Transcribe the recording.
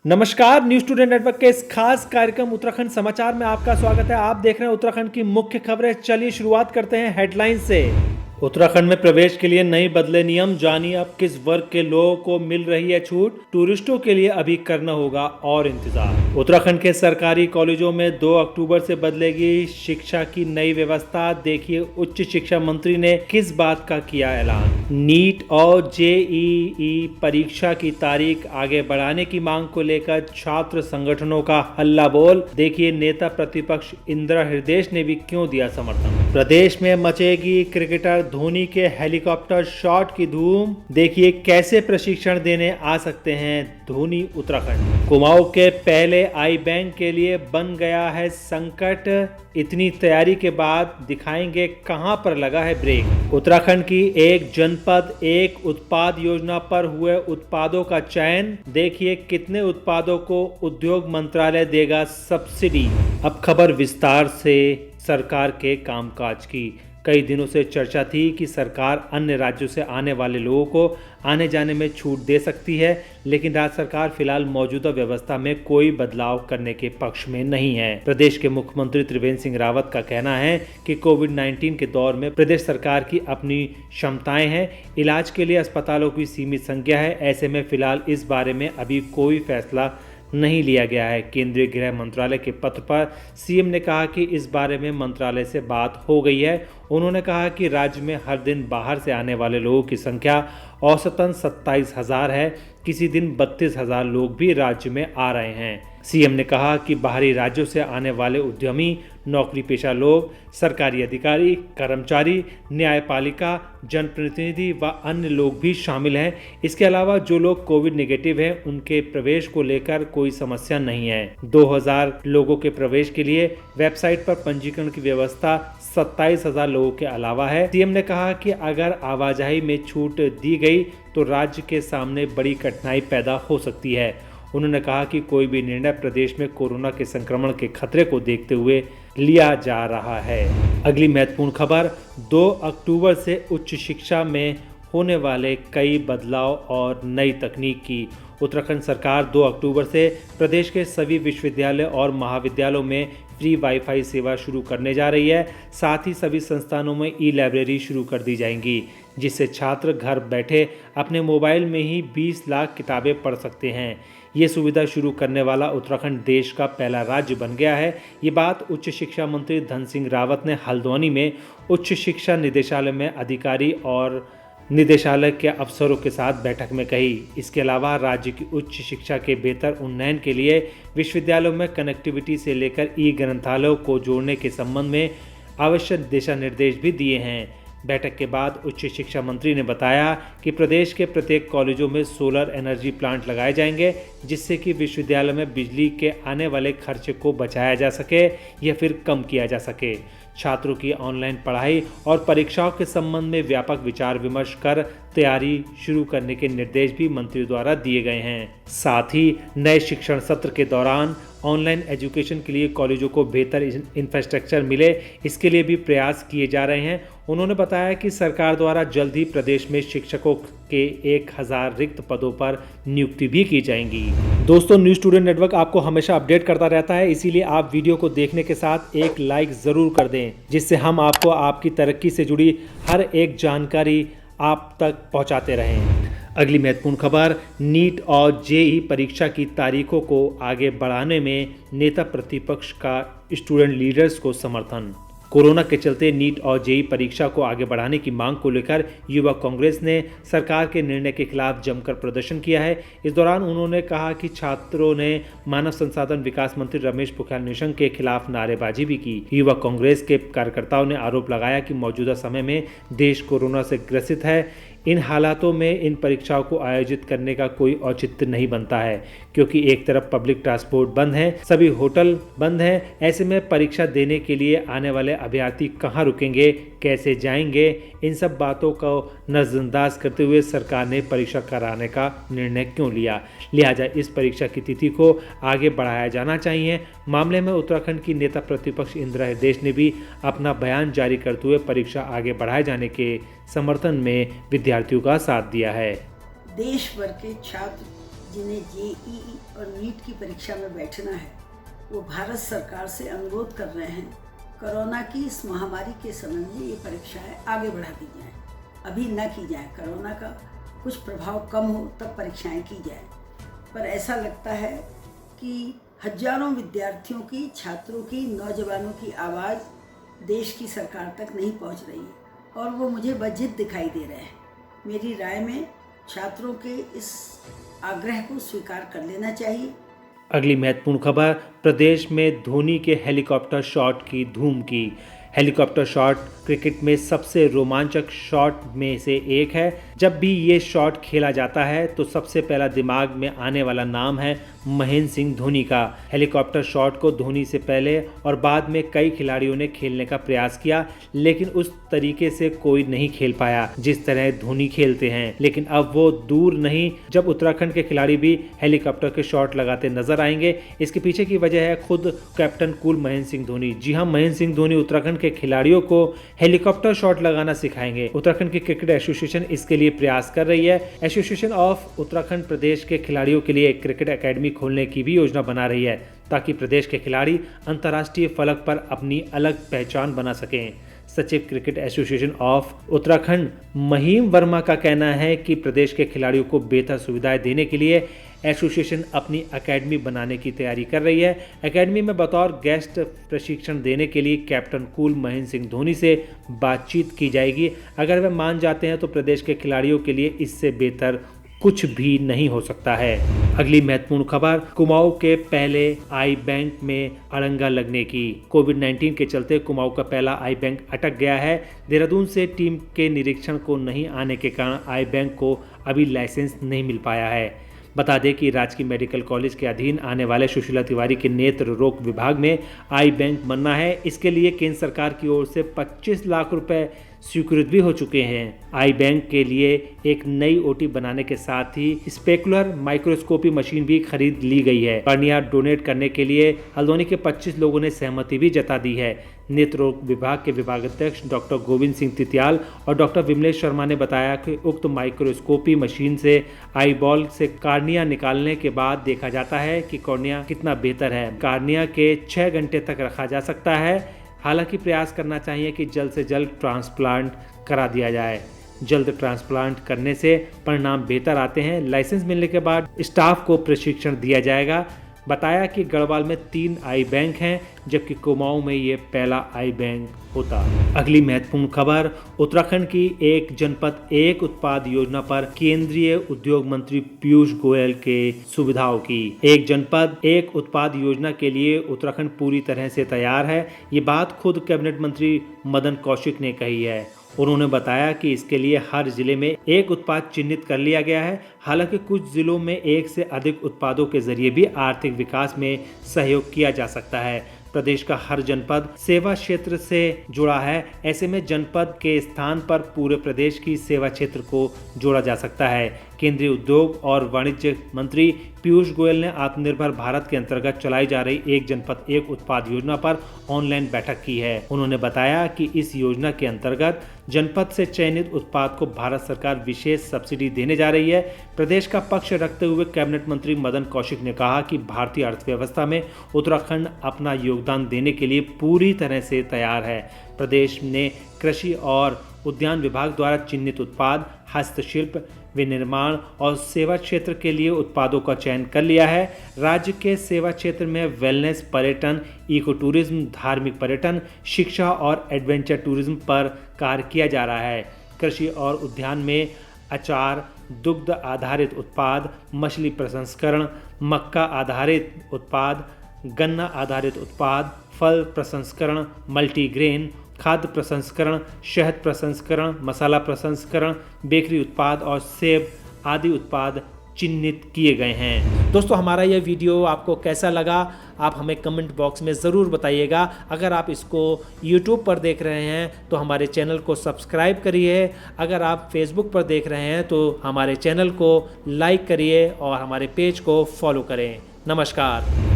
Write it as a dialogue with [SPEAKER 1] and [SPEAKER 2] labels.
[SPEAKER 1] नमस्कार, news student network के इस खास कार्यक्रम उत्तराखंड समाचार में आपका स्वागत है। आप देख रहे हैं उत्तराखंड की मुख्य खबरें। चलिए शुरुआत करते हैं हेडलाइन से। उत्तराखंड में प्रवेश के लिए नए बदले नियम, जानिए अब किस वर्ग के लोगों को मिल रही है छूट। टूरिस्टों के लिए अभी करना होगा और इंतजार। उत्तराखंड के सरकारी कॉलेजों में 2 अक्टूबर से बदलेगी शिक्षा की नई व्यवस्था। देखिए उच्च शिक्षा मंत्री ने किस बात का किया ऐलान। नीट और जेईई परीक्षा की तारीख आगे बढ़ाने की मांग को लेकर छात्र संगठनों का हल्ला बोल। देखिए नेता प्रतिपक्ष इंदिरा हृदयेश ने भी क्यों दिया समर्थन। प्रदेश में मचेगी क्रिकेटर धोनी के हेलीकॉप्टर शॉट की धूम। देखिए कैसे प्रशिक्षण देने आ सकते हैं धोनी उत्तराखंड। कुमाऊं के पहले आई बैंक के लिए बन गया है संकट। इतनी तैयारी के बाद दिखाएंगे कहां पर लगा है ब्रेक। उत्तराखंड की एक जनपद एक उत्पाद योजना पर हुए उत्पादों का चयन। देखिए कितने उत्पादों को उद्योग मंत्रालय देगा सब्सिडी। अब खबर विस्तार से सरकार के कामकाज की। कई दिनों से चर्चा थी कि सरकार अन्य राज्यों से आने वाले लोगों को आने जाने में छूट दे सकती है, लेकिन राज्य सरकार फिलहाल मौजूदा व्यवस्था में कोई बदलाव करने के पक्ष में नहीं है। प्रदेश के मुख्यमंत्री त्रिवेंद्र सिंह रावत का कहना है कि कोविड-19 के दौर में प्रदेश सरकार की अपनी क्षमताएं हैं, इलाज के लिए अस्पतालों की सीमित संख्या है। ऐसे में फिलहाल इस बारे में अभी कोई फैसला नहीं लिया गया है। केंद्रीय गृह मंत्रालय के पत्र पर सीएम ने कहा कि इस बारे में मंत्रालय से बात हो गई है। उन्होंने कहा कि राज्य में हर दिन बाहर से आने वाले लोगों की संख्या औसतन 27,000 है। किसी दिन 32,000 लोग भी राज्य में आ रहे हैं। सीएम ने कहा कि बाहरी राज्यों से आने वाले उद्यमी, नौकरी पेशा लोग, सरकारी अधिकारी, कर्मचारी, न्यायपालिका, जनप्रतिनिधि व अन्य लोग भी शामिल हैं। इसके अलावा जो लोग कोविड नेगेटिव हैं उनके प्रवेश को लेकर कोई समस्या नहीं है। 2000 लोगों के प्रवेश के लिए वेबसाइट पर पंजीकरण की व्यवस्था 27,000 लोगों के अलावा है। सीएम ने कहा कि अगर आवाजाही में छूट दी गई तो राज्य के सामने बड़ी कठिनाई पैदा हो सकती है। उन्होंने कहा कि कोई भी निर्णय प्रदेश में कोरोना के संक्रमण के खतरे को देखते हुए लिया जा रहा है। अगली महत्वपूर्ण खबर 2 अक्टूबर से उच्च शिक्षा में होने वाले कई बदलाव और नई तकनीक की। उत्तराखंड सरकार 2 अक्टूबर से प्रदेश के सभी विश्वविद्यालय और महाविद्यालयों में फ्री वाईफाई सेवा शुरू करने जा रही है। साथ ही सभी संस्थानों में ई लाइब्रेरी शुरू कर दी जाएंगी, जिससे छात्र घर बैठे अपने मोबाइल में ही 20 लाख किताबें पढ़ सकते हैं। ये सुविधा शुरू करने वाला उत्तराखंड देश का पहला राज्य बन गया है। ये बात उच्च शिक्षा मंत्री धन सिंह रावत ने हल्द्वानी में उच्च शिक्षा निदेशालय में अधिकारी और निदेशालय के अफसरों के साथ बैठक में कही। इसके अलावा राज्य की उच्च शिक्षा के बेहतर उन्नयन के लिए विश्वविद्यालयों में कनेक्टिविटी से लेकर ई ग्रंथालयों को जोड़ने के संबंध में आवश्यक दिशा निर्देश भी दिए हैं। बैठक के बाद उच्च शिक्षा मंत्री ने बताया कि प्रदेश के प्रत्येक कॉलेजों में सोलर एनर्जी प्लांट लगाए जाएंगे, जिससे कि विश्वविद्यालय में बिजली के आने वाले खर्चे को बचाया जा सके या फिर कम किया जा सके। छात्रों की ऑनलाइन पढ़ाई और परीक्षाओं के संबंध में व्यापक विचार विमर्श कर तैयारी शुरू करने के निर्देश भी मंत्री द्वारा दिए गए हैं। साथ ही नए शिक्षण सत्र के दौरान ऑनलाइन एजुकेशन के लिए कॉलेजों को बेहतर इंफ्रास्ट्रक्चर मिले, इसके लिए भी प्रयास किए जा रहे हैं। उन्होंने बताया कि सरकार द्वारा जल्द ही प्रदेश में शिक्षकों के 1000 रिक्त पदों पर नियुक्ति भी की जाएंगी। दोस्तों, न्यूज स्टूडेंट नेटवर्क आपको हमेशा अपडेट करता रहता है, इसीलिए आप वीडियो को देखने के साथ एक लाइक ज़रूर कर दें, जिससे हम आपको आपकी तरक्की से जुड़ी हर एक जानकारी आप तक पहुंचाते रहें। अगली महत्वपूर्ण खबर, नीट और जेईई परीक्षा की तारीखों को आगे बढ़ाने में नेता प्रतिपक्ष का स्टूडेंट लीडर्स को समर्थन। कोरोना के चलते नीट और जेईई परीक्षा को आगे बढ़ाने की मांग को लेकर युवा कांग्रेस ने सरकार के निर्णय के खिलाफ जमकर प्रदर्शन किया है। इस दौरान उन्होंने कहा कि छात्रों ने मानव संसाधन विकास मंत्री रमेश पोखरियाल निशंक के खिलाफ नारेबाजी भी की। युवा कांग्रेस के कार्यकर्ताओं ने आरोप लगाया कि मौजूदा समय में देश कोरोना से ग्रसित है। इन हालातों में इन परीक्षाओं को आयोजित करने का कोई औचित्य नहीं बनता है, क्योंकि एक तरफ पब्लिक ट्रांसपोर्ट बंद है, सभी होटल बंद हैं। ऐसे में परीक्षा देने के लिए आने वाले अभ्यर्थी कहाँ रुकेंगे, कैसे जाएंगे, इन सब बातों को नज़रअंदाज करते हुए सरकार ने परीक्षा कराने का निर्णय क्यों लिया। लिहाजा इस परीक्षा की तिथि को आगे बढ़ाया जाना चाहिए। मामले में उत्तराखंड की नेता प्रतिपक्ष इंदिरा हृदयेश ने भी अपना बयान जारी करते हुए परीक्षा आगे बढ़ाए जाने के समर्थन में विद्यार्थियों का साथ दिया है।
[SPEAKER 2] देश भर के छात्र जिन्हें जेईई और नीट की परीक्षा में बैठना है वो भारत सरकार से अनुरोध कर रहे हैं कोरोना की इस महामारी के समय में ये परीक्षाएं आगे बढ़ा दी जाएं, अभी न की जाए। कोरोना का कुछ प्रभाव कम हो तब परीक्षाएं की जाए। पर ऐसा लगता है कि हजारों विद्यार्थियों की, छात्रों की, नौजवानों की आवाज़ देश की सरकार तक नहीं पहुंच रही है और वो मुझे बजिद दिखाई दे रहे हैं। मेरी राय में छात्रों के इस आग्रह को स्वीकार कर लेना चाहिए।
[SPEAKER 1] अगली महत्वपूर्ण खबर, प्रदेश में धोनी के हेलीकॉप्टर शॉट की धूम की। हेलीकॉप्टर शॉट क्रिकेट में सबसे रोमांचक शॉट में से एक है। जब भी ये शॉट खेला जाता है तो सबसे पहला दिमाग में आने वाला नाम है महेंद्र सिंह धोनी का। हेलीकॉप्टर शॉट को धोनी से पहले और बाद में कई खिलाड़ियों ने खेलने का प्रयास किया, लेकिन उस तरीके से कोई नहीं खेल पाया जिस तरह धोनी खेलते हैं। लेकिन अब वो दूर नहीं जब उत्तराखंड के खिलाड़ी भी हेलीकॉप्टर के शॉट लगाते नजर आएंगे। इसके पीछे की वजह है खुद कैप्टन कूल महेंद्र सिंह धोनी। जी हाँ, महेंद्र सिंह धोनी उत्तराखंड के खिलाड़ियों को हेलीकॉप्टर शॉट लगाना सिखाएंगे। उत्तराखंड की क्रिकेट एसोसिएशन इसके लिए प्रयास कर रही है। एसोसिएशन ऑफ उत्तराखंड प्रदेश के खिलाड़ियों के लिए एक क्रिकेट एकेडमी खोलने की भी योजना बना रही है ताकि प्रदेश के खिलाड़ी अंतर्राष्ट्रीय फलक पर अपनी अलग पहचान बना सकें। सचिव क्रिकेट एसोसिएशन ऑफ उत्तराखंड महिम वर्मा का कहना है कि प्रदेश के खिलाड़ियों को बेहतर सुविधाएं देने के लिए एसोसिएशन अपनी एकेडमी बनाने की तैयारी कर रही है। एकेडमी में बतौर गेस्ट प्रशिक्षण देने के लिए कैप्टन कूल महेंद्र सिंह धोनी से बातचीत की जाएगी। अगर वे मान जाते हैं तो प्रदेश के खिलाड़ियों के लिए इससे बेहतर कुछ भी नहीं हो सकता है। अगली महत्वपूर्ण खबर, कुमाऊं के पहले आई बैंक में अड़ंगा लगने की। कोविड-19 के चलते कुमाऊं का पहला आई बैंक अटक गया है। देहरादून से टीम के निरीक्षण को नहीं आने के कारण आई बैंक को अभी लाइसेंस नहीं मिल पाया है। बता दें कि राजकीय मेडिकल कॉलेज के अधीन आने वाले सुशीला तिवारी के नेत्र रोग विभाग में आई बैंक बनना है। इसके लिए केंद्र सरकार की ओर से 25 लाख रुपए स्वीकृत भी हो चुके हैं। आई बैंक के लिए एक नई ओटी बनाने के साथ ही स्पेकुलर माइक्रोस्कोपी मशीन भी खरीद ली गई है। कर्निया डोनेट करने के लिए हल्द्वानी के 25 लोगों ने सहमति भी जता दी है। नेत्र रोग विभाग के विभागाध्यक्ष डॉक्टर गोविंद सिंह तितियाल और डॉक्टर विमलेश शर्मा ने बताया कि उक्त माइक्रोस्कोपी मशीन से आई बॉल से कार्निया निकालने के बाद देखा जाता है कि कॉर्निया कितना बेहतर है। कार्निया के 6 घंटे तक रखा जा सकता है। हालांकि प्रयास करना चाहिए कि जल्द से जल्द ट्रांसप्लांट करा दिया जाए। जल्द ट्रांसप्लांट करने से परिणाम बेहतर आते हैं। लाइसेंस मिलने के बाद स्टाफ को प्रशिक्षण दिया जाएगा। बताया कि गढ़वाल में 3 आई बैंक हैं जबकि कुमाऊं में ये पहला आई बैंक होता। अगली महत्वपूर्ण खबर, उत्तराखंड की एक जनपद एक उत्पाद योजना पर केंद्रीय उद्योग मंत्री पीयूष गोयल के सुविधाओं की। एक जनपद एक उत्पाद योजना के लिए उत्तराखंड पूरी तरह से तैयार है। ये बात खुद कैबिनेट मंत्री मदन कौशिक ने कही है। उन्होंने बताया कि इसके लिए हर जिले में एक उत्पाद चिन्हित कर लिया गया है। हालांकि कुछ जिलों में एक से अधिक उत्पादों के जरिए भी आर्थिक विकास में सहयोग किया जा सकता है। प्रदेश का हर जनपद सेवा क्षेत्र से जुड़ा है। ऐसे में जनपद के स्थान पर पूरे प्रदेश की सेवा क्षेत्र को जोड़ा जा सकता है। केंद्रीय उद्योग और वाणिज्य मंत्री पीयूष गोयल ने आत्मनिर्भर भारत के अंतर्गत चलाई जा रही एक जनपद एक उत्पाद योजना पर ऑनलाइन बैठक की है। उन्होंने बताया कि इस योजना के अंतर्गत जनपद से चयनित उत्पाद को भारत सरकार विशेष सब्सिडी देने जा रही है। प्रदेश का पक्ष रखते हुए कैबिनेट मंत्री मदन कौशिक ने कहा कि भारतीय अर्थव्यवस्था में उत्तराखंड अपना योगदान देने के लिए पूरी तरह से तैयार है। प्रदेश ने कृषि और उद्यान विभाग द्वारा चिन्हित उत्पाद, हस्तशिल्प, विनिर्माण और सेवा क्षेत्र के लिए उत्पादों का चयन कर लिया है। राज्य के सेवा क्षेत्र में वेलनेस, पर्यटन, इको टूरिज्म, धार्मिक पर्यटन, शिक्षा और एडवेंचर टूरिज्म पर कार्य किया जा रहा है। कृषि और उद्यान में अचार, दुग्ध आधारित उत्पाद, मछली प्रसंस्करण, मक्का आधारित उत्पाद, गन्ना आधारित उत्पाद, फल प्रसंस्करण, मल्टीग्रेन, खाद्य प्रसंस्करण, शहद प्रसंस्करण, मसाला प्रसंस्करण, बेकरी उत्पाद और सेब आदि उत्पाद चिन्हित किए गए हैं। दोस्तों, हमारा यह वीडियो आपको कैसा लगा आप हमें कमेंट बॉक्स में ज़रूर बताइएगा। अगर आप इसको YouTube पर देख रहे हैं तो हमारे चैनल को सब्सक्राइब करिए। अगर आप Facebook पर देख रहे हैं तो हमारे चैनल को लाइक करिए और हमारे पेज को फॉलो करें। नमस्कार।